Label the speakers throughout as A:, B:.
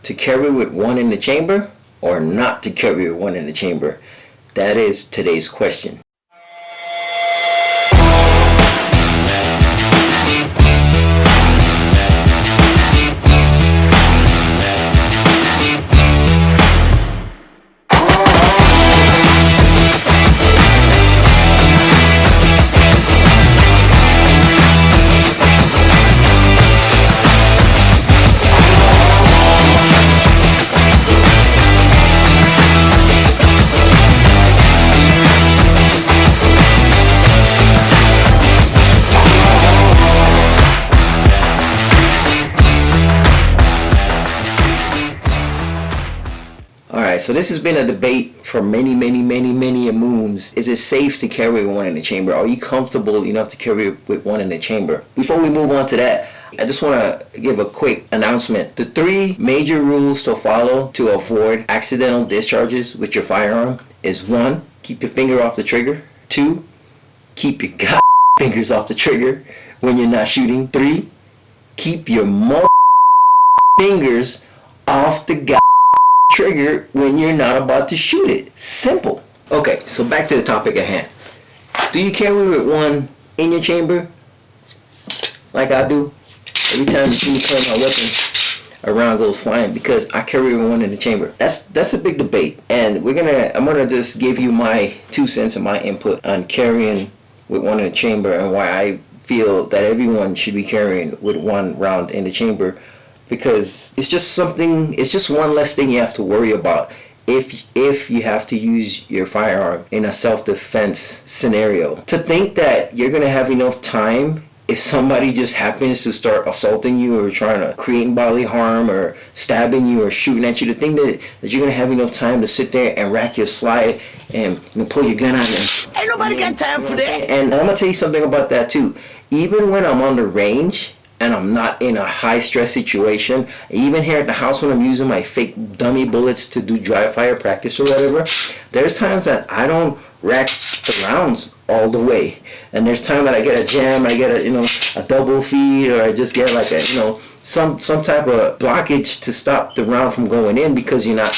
A: to carry with one in the chamber or not to carry with one in the chamber? That is today's question. Alright, so this has been a debate for many moons. Is it safe to carry one in the chamber? Are you comfortable enough to carry with one in the chamber? Before we move on to that, I just want to give a quick announcement. The 3 major rules to follow to avoid accidental discharges with your firearm is 1. Keep your finger off the trigger. 2. Keep your fingers off the trigger when you're not shooting. 3. Keep your fingers off the trigger when you're not about to shoot it. Simple. Okay, so back to the topic at hand. Do you carry with one in your chamber? Like I do. Every time you see me play my weapon, a round goes flying because I carry one in the chamber. That's a big debate, and I'm gonna just give you my 2 cents and my input on carrying with one in the chamber and why I feel that everyone should be carrying with one round in the chamber. Because it's just one less thing you have to worry about if you have to use your firearm in a self-defense scenario. To think that you're going to have enough time if somebody just happens to start assaulting you or trying to create bodily harm or stabbing you or shooting at you, to think that you're going to have enough time to sit there and rack your slide and pull your gun out.
B: Ain't nobody got time for that.
A: And I'm going to tell you something about that too. Even when I'm on the range, and I'm not in a high stress situation, even here at the house when I'm using my fake dummy bullets to do dry fire practice or whatever, there's times that I don't rack the rounds all the way, and there's times that I get a jam, I get a double feed, or I just get like some type of blockage to stop the round from going in because you're not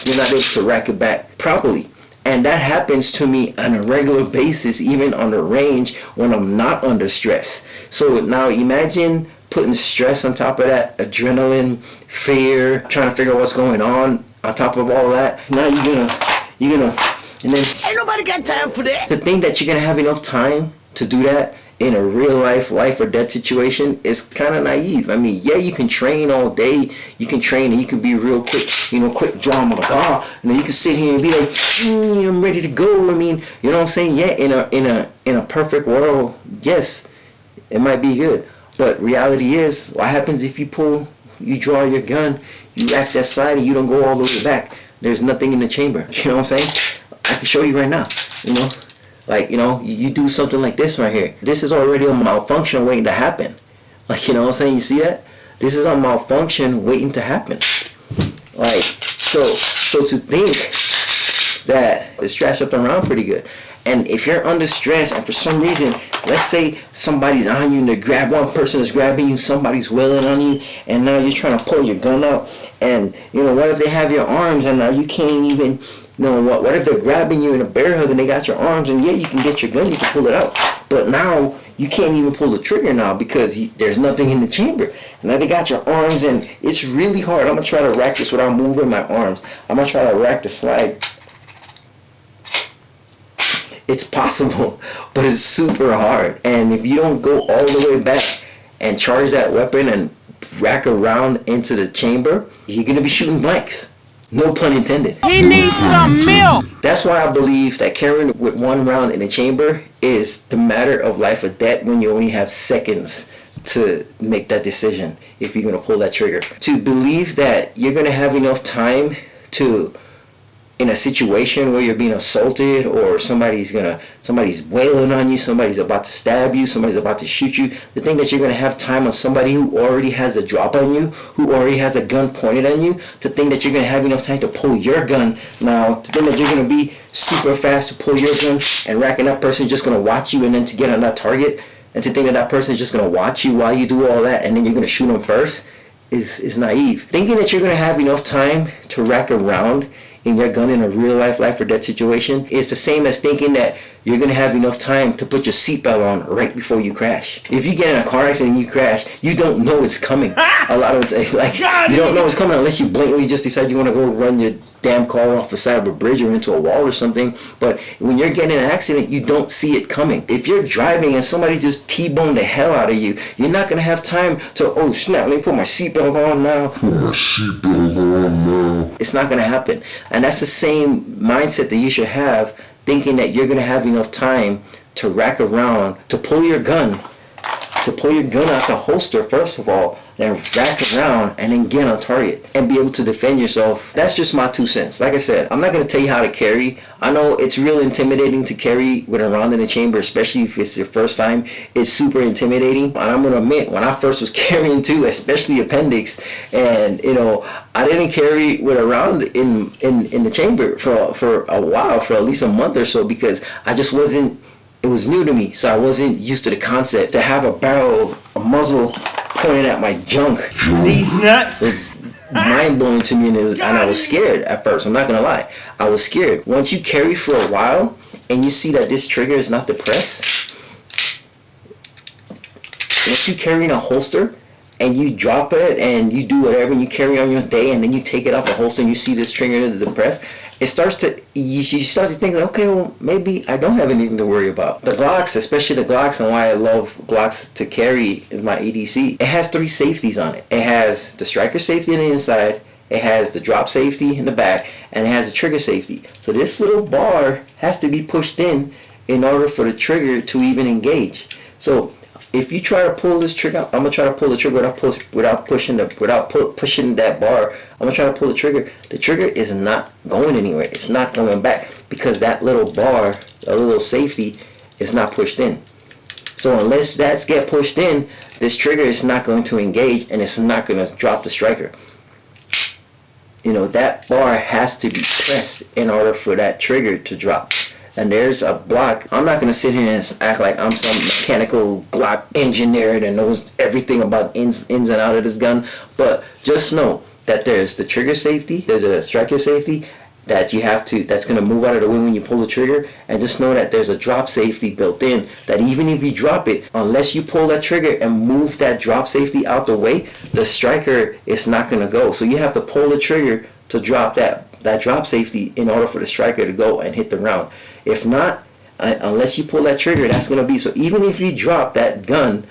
A: able to rack it back properly. And that happens to me on a regular basis, even on the range when I'm not under stress. So now imagine putting stress on top of that, adrenaline, fear, trying to figure out what's going on top of all that. Now you're gonna, and then
B: ain't nobody got time for that.
A: To think that you're gonna have enough time to do that in a real life or death situation is kind of naive. I mean, yeah, you can train all day. You can train and you can be real quick, quick draw. I'm like, and then you can sit here and be like, I'm ready to go. I mean, you know what I'm saying? Yeah, in a perfect world, yes, it might be good. But reality is, what happens if you draw your gun, you rack that slide, and you don't go all the way back? There's nothing in the chamber. You know what I'm saying? I can show you right now. Like, you do something like this right here. This is already a malfunction waiting to happen. Like, you know what I'm saying? You see that? This is a malfunction waiting to happen. Like, so to think that it's strapped up around pretty good. And if you're under stress and for some reason, let's say somebody's on you and one person is grabbing you, somebody's wailing on you, and now you're trying to pull your gun out, and what if they have your arms and now you can't even, what if they're grabbing you in a bear hug and they got your arms, and yeah, you can get your gun, you can pull it out, but now you can't even pull the trigger now because there's nothing in the chamber. And now they got your arms, and it's really hard. I'm going to try to rack this without moving my arms. I'm going to try to rack the slide. It's possible, but it's super hard. And if you don't go all the way back and charge that weapon and rack around into the chamber, you're going to be shooting blanks. No pun intended.
B: He needs some milk.
A: That's why I believe that carrying with one round in the chamber is the matter of life or death when you only have seconds to make that decision if you're going to pull that trigger. To believe that you're going to have enough time to, in a situation where you're being assaulted or somebody's wailing on you, somebody's about to stab you, somebody's about to shoot you, to think that you're going to have time on somebody who already has a drop on you, who already has a gun pointed on you, to think that you're going to have enough time to pull your gun now, to think that you're going to be super fast to pull your gun and racking that person just going to watch you and then to get on that target, and to think that that person is just going to watch you while you do all that and then you're going to shoot them first, is naive. Thinking that you're gonna have enough time to rack around in your gun in a real life or death situation is the same as thinking that you're gonna have enough time to put your seatbelt on right before you crash. If you get in a car accident and you crash, you don't know it's coming. A lot of it, like, you don't know it's coming unless you blatantly just decide you want to go run your damn car off the side of a bridge or into a wall or something. But when you're getting in an accident, you don't see it coming. If you're driving and somebody just T-boned the hell out of you, you're not gonna have time to, oh snap, let me put my seatbelt on now. It's not gonna happen. And that's the same mindset that you should have, thinking that you're gonna have enough time to rack around, to pull your gun out the holster first of all, then rack around and then get on target and be able to defend yourself. That's just my 2 cents. Like I said, I'm not going to tell you how to carry. I know it's real intimidating to carry with a round in the chamber, especially if it's your first time. It's super intimidating. And I'm going to admit, when I first was carrying too, especially appendix, and I didn't carry with a round in the chamber for a while, for at least a month or so, because I just wasn't, it was new to me, so I wasn't used to the concept. To have a muzzle pointed at my junk,
B: These nuts.
A: was mind-blowing to me, and I was scared at first. I'm not gonna lie, I was scared. Once you carry for a while and you see that this trigger is not depressed, once you carry in a holster and you drop it and you do whatever, and you carry on your day, and then you take it out the holster and you see this trigger is depressed, it starts to, you start to think, okay, well, maybe I don't have anything to worry about. The Glocks, especially the Glocks, and why I love Glocks to carry in my EDC, it has 3 safeties on it. It has the striker safety on the inside, it has the drop safety in the back, and it has the trigger safety. So this little bar has to be pushed in order for the trigger to even engage. So if you try to pull this trigger, I'm gonna try to pull the trigger without pushing that bar. I'm gonna try to pull the trigger. The trigger is not going anywhere. It's not coming back because that little bar, a little safety, is not pushed in. So unless that's get pushed in, this trigger is not going to engage, and it's not going to drop the striker. That bar has to be pressed in order for that trigger to drop. And there's a block. I'm not going to sit here and act like I'm some mechanical Glock engineer that knows everything about ins and out of this gun. But just know that there's the trigger safety, there's a striker safety that you have to, that's going to move out of the way when you pull the trigger. And just know that there's a drop safety built in, that even if you drop it, unless you pull that trigger and move that drop safety out the way, the striker is not going to go. So you have to pull the trigger to drop that drop safety in order for the striker to go and hit the round. If not, unless you pull that trigger, that's going to be, so even if you drop that gun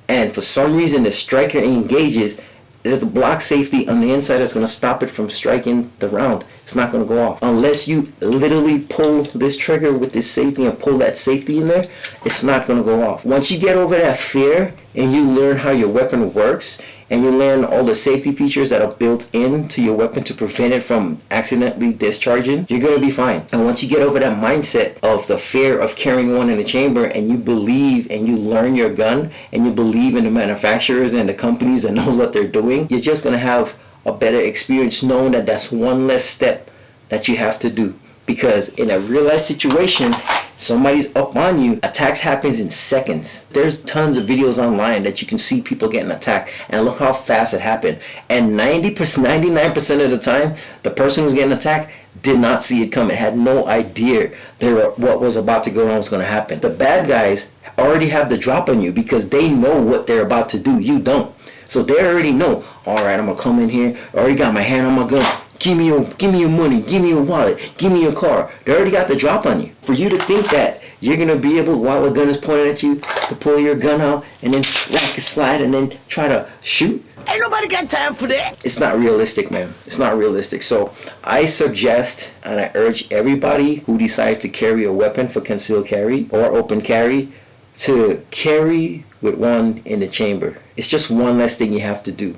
A: and for some reason the striker engages, there's a block safety on the inside that's going to stop it from striking the round. It's not going to go off. Unless you literally pull this trigger with this safety and pull that safety in there, it's not going to go off. Once you get over that fear and you learn how your weapon works, and you learn all the safety features that are built into your weapon to prevent it from accidentally discharging, you're going to be fine. And once you get over that mindset of the fear of carrying one in the chamber, and you believe and you learn your gun, and you believe in the manufacturers and the companies that knows what they're doing, you're just going to have a better experience knowing that that's one less step that you have to do. Because in a real life situation, somebody's up on you, attacks happens in seconds. There's tons of videos online that you can see people getting attacked, and look how fast it happened. And 99% of the time, the person who's getting attacked did not see it coming, had no idea what was about to go on, was going to happen. The bad guys already have the drop on you because they know what they're about to do. You don't. So they already know, all right, I'm going to come in here, I already got my hand on my gun. Give me your money, give me your wallet, give me your car. They already got the drop on you. For you to think that you're going to be able, while a gun is pointed at you, to pull your gun out and then rack a slide and then try to shoot.
B: Ain't nobody got time for that.
A: It's not realistic, man. It's not realistic. So I suggest and I urge everybody who decides to carry a weapon for concealed carry or open carry to carry with one in the chamber. It's just one less thing you have to do.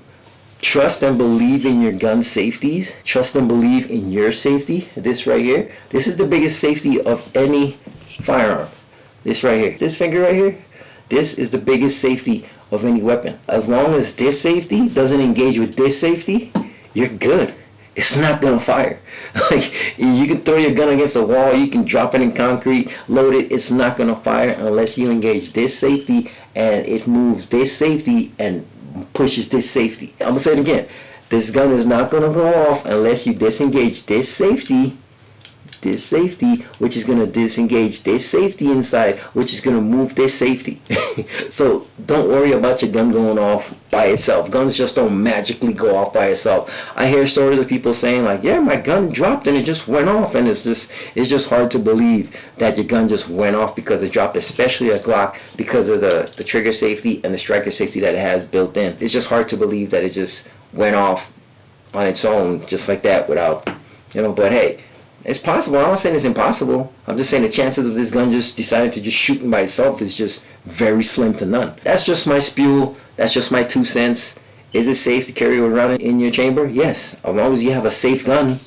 A: Trust and believe in your gun safeties. Trust and believe in your safety. This right here. This is the biggest safety of any firearm. This right here. This finger right here. This is the biggest safety of any weapon. As long as this safety doesn't engage with this safety, you're good. It's not gonna fire. Like, you can throw your gun against a wall, you can drop it in concrete, load it, it's not gonna fire unless you engage this safety and it moves this safety and pushes this safety. I'm gonna say it again. This gun is not gonna go off unless you disengage this safety, which is gonna disengage this safety inside, which is gonna move this safety. So don't worry about your gun going off by itself. Guns just don't magically go off by itself. I hear stories of people saying like, yeah, my gun dropped and it just went off, and it's just hard to believe that your gun just went off because it dropped, especially a Glock, because of the trigger safety and the striker safety that it has built in. It's just hard to believe that it just went off on its own just like that without, but hey, it's possible. I'm not saying it's impossible. I'm just saying the chances of this gun just deciding to just shooting by itself is just very slim to none. That's just my spew. That's just my 2 cents. Is it safe to carry around in your chamber? Yes, as long as you have a safe gun,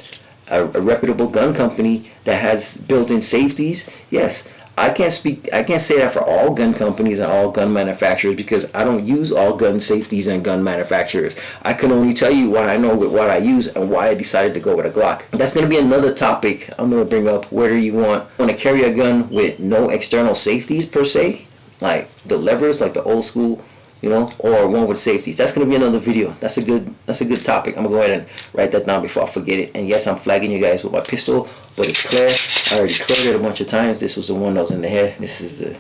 A: a reputable gun company that has built-in safeties. Yes, I can't say that for all gun companies and all gun manufacturers, because I don't use all gun safeties and gun manufacturers. I can only tell you what I know with what I use and why I decided to go with a Glock. That's going to be another topic I'm going to bring up. Whether you want to carry a gun with no external safeties per se, like the levers, like the old school, or one with safeties. That's going to be another video. That's a good topic. I'm going to go ahead and write that down before I forget it. And yes, I'm flagging you guys with my pistol, but it's clear. I already cleared it a bunch of times. This was the one that was in the head. This is the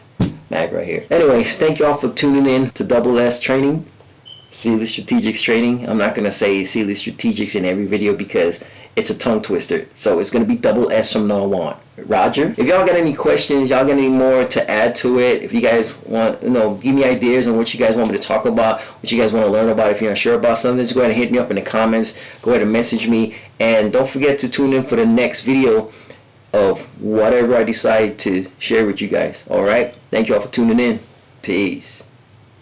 A: mag right here. Anyways, thank you all for tuning in to Double S Training, Sealy Strategics Training. I'm not going to say Sealy Strategics in every video because it's a tongue twister. So it's going to be Double S from now on. Roger. If y'all got any questions, y'all got any more to add to it, if you guys want, give me ideas on what you guys want me to talk about, what you guys want to learn about, if you're unsure about something, just go ahead and hit me up in the comments. Go ahead and message me. And don't forget to tune in for the next video of whatever I decide to share with you guys. Alright? Thank you all for tuning in. Peace.